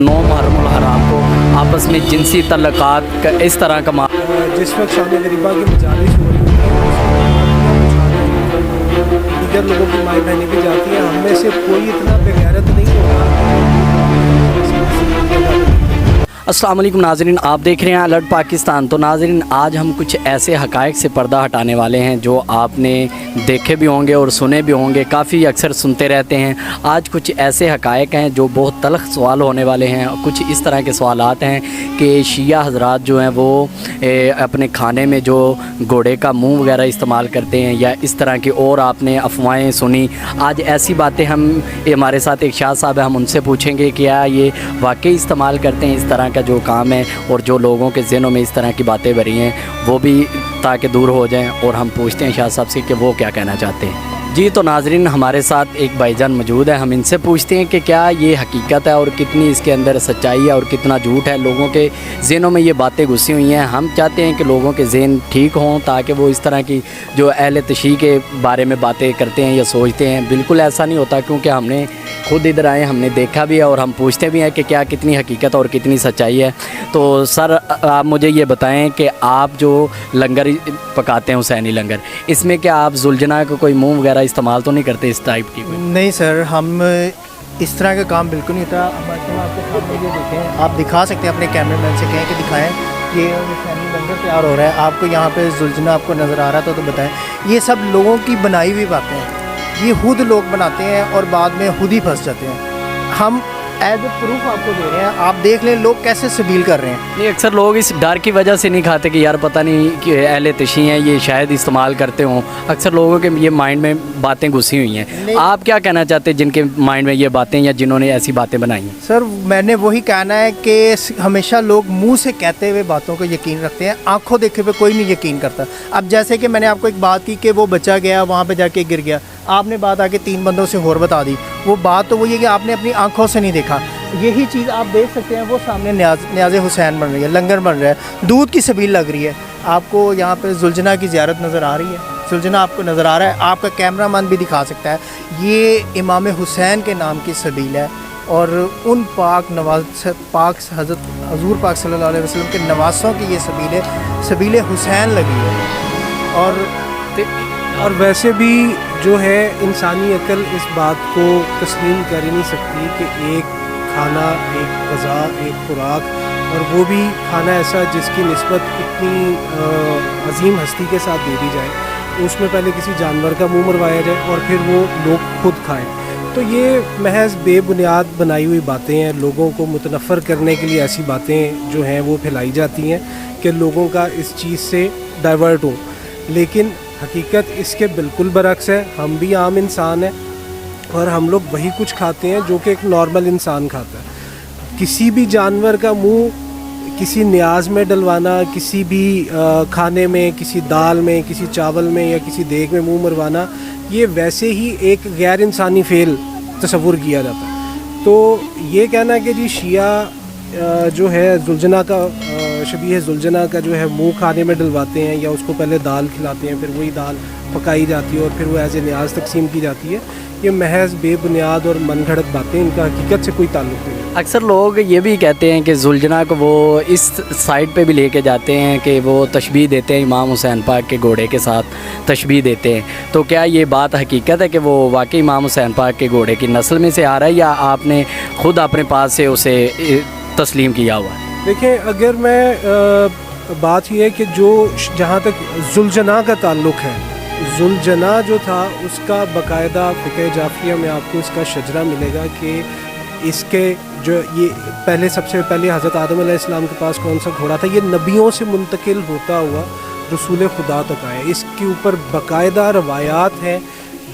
9 मुहर्रम हराम को आपस में जिनसी तल्लुकात का इस तरह का जिस वक्त शान गरीबा की मजालिस हो रही है, दीगर लोगों की माई बहनें भी जाती हैं, हम में से कोई इतना बेगैरत नहीं होगा। अस्सलाम वालेकुम नाज़रीन, आप देख रहे हैं अलर्ट पाकिस्तान। तो नाज़रीन, आज हम कुछ ऐसे हक़ाइक़ से पर्दा हटाने वाले हैं जो आपने देखे भी होंगे और सुने भी होंगे, काफ़ी अक्सर सुनते रहते हैं। आज कुछ ऐसे हक़ाइक़ हैं जो बहुत तल्ख़ सवाल होने वाले हैं। कुछ इस तरह के सवालात हैं कि शिया हज़रात जो हैं वो अपने खाने में जो घोड़े का मुँह वगैरह इस्तेमाल करते हैं या इस तरह की और आपने अफवाहें सुनी। आज ऐसी बातें हमारे साथ एक शाह साहब है, हम उनसे पूछेंगे कि क्या ये वाकई इस्तेमाल करते हैं इस तरह का जो काम है, और जो लोगों के ज़हनों में इस तरह की बातें भरी हैं वो भी ताकि दूर हो जाएं। और हम पूछते हैं शाह साहब से कि वो क्या कहना चाहते हैं। जी तो नाज़रीन, हमारे साथ एक भाईजान मौजूद है, हम इनसे पूछते हैं कि क्या ये हकीकत है और कितनी इसके अंदर सच्चाई है और कितना झूठ है। लोगों के ज़हनों में ये बातें घुसी हुई हैं। हम चाहते हैं कि लोगों के ज़हन ठीक हों ताकि वो इस तरह की जो अहले तशरीह के बारे में बातें करते हैं या सोचते हैं, बिल्कुल ऐसा नहीं होता। क्योंकि हमने खुद इधर आए, हमने देखा भी है और हम पूछते भी हैं कि क्या कितनी हकीकत और कितनी सच्चाई है। तो सर, आप मुझे ये बताएं कि आप जो लंगर पकाते हैं हुसैनी लंगर, इसमें क्या आप जुलजना का कोई मुँह वगैरह इस्तेमाल तो नहीं करते इस टाइप की? नहीं सर, हम इस तरह का काम बिल्कुल नहीं होता। आपके सामने ये देखें, आप दिखा सकते हैं, अपने कैमरामैन से कहें कि दिखाएं कि हुसैनी लंगर तैयार हो रहा है। आपको यहाँ पे जुलजना आपको नज़र आ रहा था तो बताएं। ये सब लोगों की बनाई हुई बातें हैं, ये खुद लोग बनाते हैं और बाद में खुद ही फंस जाते हैं। हम एज ए प्रूफ आपको दे रहे हैं, आप देख लें लोग कैसे सबील कर रहे हैं। ये अक्सर लोग इस डर की वजह से नहीं खाते कि यार पता नहीं कि अहले तशी हैं, ये शायद इस्तेमाल करते हों। अक्सर लोगों के ये माइंड में बातें घुसी हुई हैं। आप क्या कहना चाहते हैं जिनके माइंड में ये बातें या जिन्होंने ऐसी बातें बनाई हैं? सर, मैंने वही कहना है कि हमेशा लोग मुंह से कहते हुए बातों को यकीन रखते हैं, आंखों देखे पे कोई नहीं यकीन करता। अब जैसे कि मैंने आपको एक बात की कि वो बच्चा गया वहाँ पे जाके गिर गया, आपने बात आके 3 बंदों से और बता दी। वो बात तो वही है कि आपने अपनी आंखों से नहीं देखा। यही चीज़ आप देख सकते हैं, वो सामने न्याज़े हुसैन बन रही है, लंगर बन रहा है, दूध की सबील लग रही है। आपको यहाँ पे जुलजना की ज़ियारत नज़र आ रही है, जुलजना आपको नज़र आ रहा है, आपका कैमरामैन भी दिखा सकता है। ये इमाम हुसैन के नाम की सबील है और उन हज़रत हजूर पाक सल्लल्लाहु अलैहि वसल्लम के नवासों की ये सबील है, सबील हुसैन लगी है। और वैसे भी जो है इंसानी अकल इस बात को तस्लीम कर ही नहीं सकती कि एक खाना, एक ग़ज़ा, एक खुराक, और वो भी खाना ऐसा जिसकी निस्बत इतनी अजीम हस्ती के साथ दे दी जाए, तो उसमें पहले किसी जानवर का मुंह मरवाया जाए और फिर वो लोग खुद खाएं। तो ये महज बेबुनियाद बनाई हुई बातें हैं। लोगों को मुतनफ़र करने के लिए ऐसी बातें जो हैं वो फैलाई जाती हैं कि लोगों का इस चीज़ से डाइवर्ट हो। लेकिन हकीकत इसके बिल्कुल बरक्स है। हम भी आम इंसान हैं और हम लोग वही कुछ खाते हैं जो कि एक नॉर्मल इंसान खाता है। किसी भी जानवर का मुंह किसी न्याज में डलवाना, किसी भी खाने में, किसी दाल में, किसी चावल में या किसी देग में मुंह मरवाना, ये वैसे ही एक गैर इंसानी फ़ेल तस्वुर किया जाता है। तो ये कहना कि जी शिया जो है जुलजना का शबीह जुलजना का जो है मुंह खाने में डलवाते हैं या उसको पहले दाल खिलाते हैं, फिर वही दाल पकाई जाती है और फिर वो एज ए न्याज तकसीम की जाती है, ये महज बेबुनियाद और मनगढ़ंत बातें, इनका हकीकत से कोई ताल्लुक़ नहीं है। अक्सर लोग ये भी कहते हैं कि जुलजना को वो इस साइड पे भी लेके जाते हैं कि वो तशबीह देते हैं इमाम हुसैन पाक के घोड़े के साथ तशबीह देते हैं। तो क्या ये बात हकीकत है कि वो वाकई इमाम हुसैन पाक के घोड़े की नस्ल में से आ रहा है या आपने खुद अपने पास से उसे तस्लीम किया हुआ है? देखें, अगर मैं बात यह है कि जो जहाँ तक जुलजना का ताल्लुक़ है, जुलजना जो था उसका बाकायदा फ़िक़्ह जाफ़िया में आपको इसका शजरा मिलेगा कि इसके जो ये पहले सबसे पहले हज़रत आदम अलैहिस्सलाम के पास कौन सा घोड़ा था, ये नबियों से मुंतकिल होता हुआ रसूल खुदा तक आया। इसके ऊपर बाकायदा रवायात हैं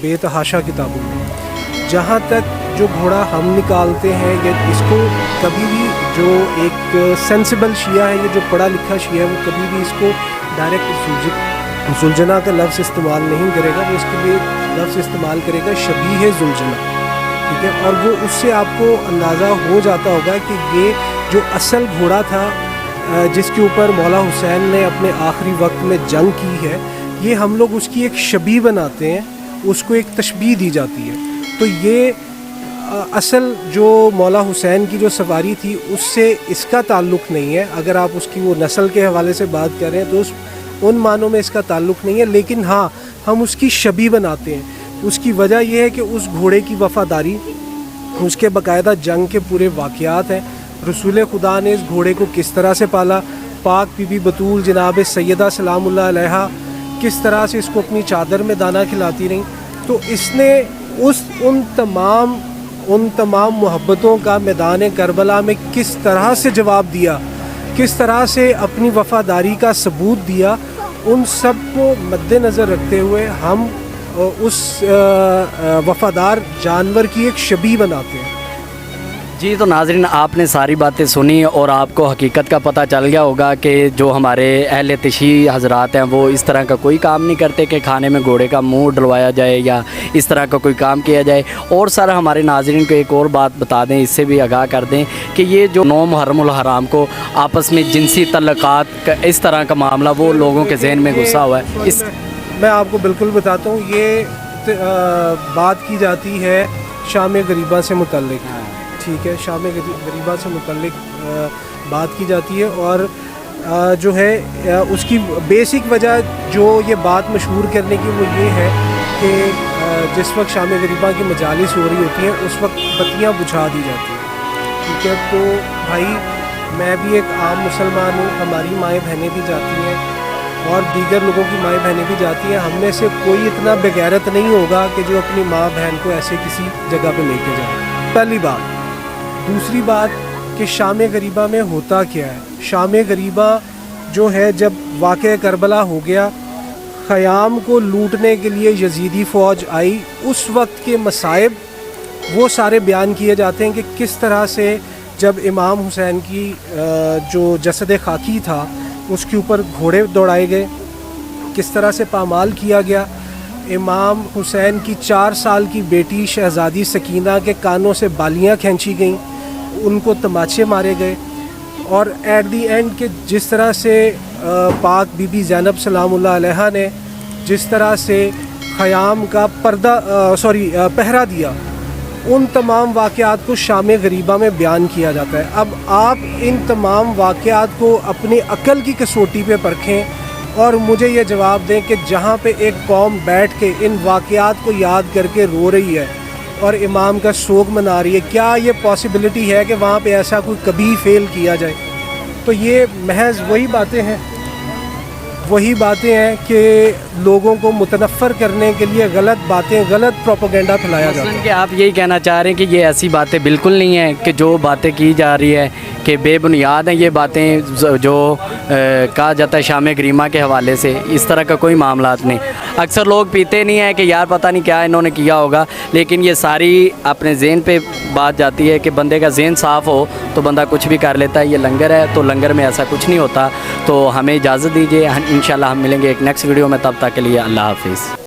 बेतहाशा किताबों में। जहाँ तक जो घोड़ा हम निकालते हैं या इसको कभी भी जो एक सेंसिबल शिया है, ये जो पढ़ा लिखा शिया है, वो कभी भी इसको डायरेक्ट जुलजना का लफ्ज़ इस्तेमाल नहीं करेगा। वो इसके लिए लफ्ज़ इस्तेमाल करेगा शबीह जुलजना, ठीक है। और वो उससे आपको अंदाज़ा हो जाता होगा कि ये जो असल घोड़ा था जिसके ऊपर मौला हुसैन ने अपने आखिरी वक्त में जंग की है, ये हम लोग उसकी एक शबीह बनाते हैं, उसको एक तशबीह दी जाती है। तो ये اصل جو مولا حسین کی جو سواری تھی اس سے اس کا تعلق نہیں ہے. اگر آپ اس کی وہ نسل کے حوالے سے بات کریں تو ان معنوں میں اس کا تعلق نہیں ہے, لیکن ہاں ہم اس کی شبیہ بناتے ہیں. اس کی وجہ یہ ہے کہ اس گھوڑے کی وفاداری, اس کے باقاعدہ جنگ کے پورے واقعات ہیں. رسول خدا نے اس گھوڑے کو کس طرح سے پالا, پاک بی بی بطول جناب سیدہ سلام اللہ علیہا کس طرح سے اس کو اپنی چادر میں دانہ کھلاتی رہیں. تو اس نے ان تمام محبتوں کا میدان کربلا میں کس طرح سے جواب دیا, کس طرح سے اپنی وفاداری کا ثبوت دیا, ان سب کو مد نظر رکھتے ہوئے ہم اس وفادار جانور کی ایک شبیہ بناتے ہیں. جی تو ناظرین آپ نے ساری باتیں سنی اور آپ کو حقیقت کا پتہ چل گیا ہوگا کہ جو ہمارے اہل تشیع حضرات ہیں وہ اس طرح کا کوئی کام نہیں کرتے کہ کھانے میں گھوڑے کا منہ ڈلوایا جائے یا اس طرح کا کوئی کام کیا جائے. اور سر ہمارے ناظرین کو ایک اور بات بتا دیں, اس سے بھی آگاہ کر دیں کہ یہ جو 9 محرم الحرام کو آپس میں جنسی تعلقات کا اس طرح کا معاملہ وہ لوگوں کے ذہن میں گھسا ہوا ہے. اس میں آپ کو بالکل بتاتا ہوں, یہ بات کی جاتی ہے شام غریبہ سے متعلق, ٹھیک ہے, شام غریبہ سے متعلق بات کی جاتی ہے. اور جو ہے اس کی بیسک وجہ جو یہ بات مشہور کرنے کی وہ یہ ہے کہ جس وقت شام غریبہ کی مجالس ہو رہی ہوتی ہیں اس وقت بتیاں بجھا دی جاتی ہیں, ٹھیک ہے. تو بھائی میں بھی ایک عام مسلمان ہوں, ہماری مائیں بہنیں بھی جاتی ہیں اور دیگر لوگوں کی مائیں بہنیں بھی جاتی ہیں. ہم میں سے کوئی اتنا بغیرت نہیں ہوگا کہ جو اپنی ماں بہن کو ایسے کسی جگہ پہ لے کے جائے, پہلی بات. دوسری بات کہ شام غریبہ میں ہوتا کیا ہے. شام غریبہ جو ہے جب واقعہ کربلا ہو گیا, خیام کو لوٹنے کے لیے یزیدی فوج آئی, اس وقت کے مصائب وہ سارے بیان کیے جاتے ہیں کہ کس طرح سے جب امام حسین کی جو جسد خاکی تھا اس کے اوپر گھوڑے دوڑائے گئے, کس طرح سے پامال کیا گیا. امام حسین کی 4 سال کی بیٹی شہزادی سکینہ کے کانوں سے بالیاں کھینچی گئیں, ان کو تماچے مارے گئے. اور ایٹ دی اینڈ کہ جس طرح سے پاک بی بی زینب سلام اللہ علیہا نے جس طرح سے خیام کا پہرا دیا, ان تمام واقعات کو شام غریبہ میں بیان کیا جاتا ہے. اب آپ ان تمام واقعات کو اپنی عقل کی کسوٹی پہ پرکھیں اور مجھے یہ جواب دیں کہ جہاں پہ ایک قوم بیٹھ کے ان واقعات کو یاد کر کے رو رہی ہے اور امام کا سوگ منا رہی ہے, کیا یہ پاسبلٹی ہے کہ وہاں پہ ایسا کوئی کبھی فیل کیا جائے؟ تو یہ محض وہی باتیں ہیں کہ لوگوں کو متنفر کرنے کے لیے غلط باتیں, غلط پروپیگنڈا پھیلایا جاتا ہے. کہ آپ یہی کہنا چاہ رہے ہیں کہ یہ ایسی باتیں بالکل نہیں ہیں کہ جو باتیں کی جا رہی ہے کہ بے بنیاد ہیں یہ باتیں جو کہا جاتا ہے شام غریبہ کے حوالے سے, اس طرح کا کوئی معاملات نہیں. اکثر لوگ پیتے نہیں ہیں کہ یار پتہ نہیں کیا انہوں نے کیا ہوگا, لیکن یہ ساری اپنے ذہن پہ بات جاتی ہے کہ بندے کا ذہن صاف ہو تو بندہ کچھ بھی کر لیتا ہے. یہ لنگر ہے تو لنگر میں ایسا کچھ نہیں ہوتا. تو ہمیں اجازت دیجیے, انشاءاللہ ہم ملیں گے ایک نیکسٹ ویڈیو میں, تب تک کے لیے اللہ حافظ.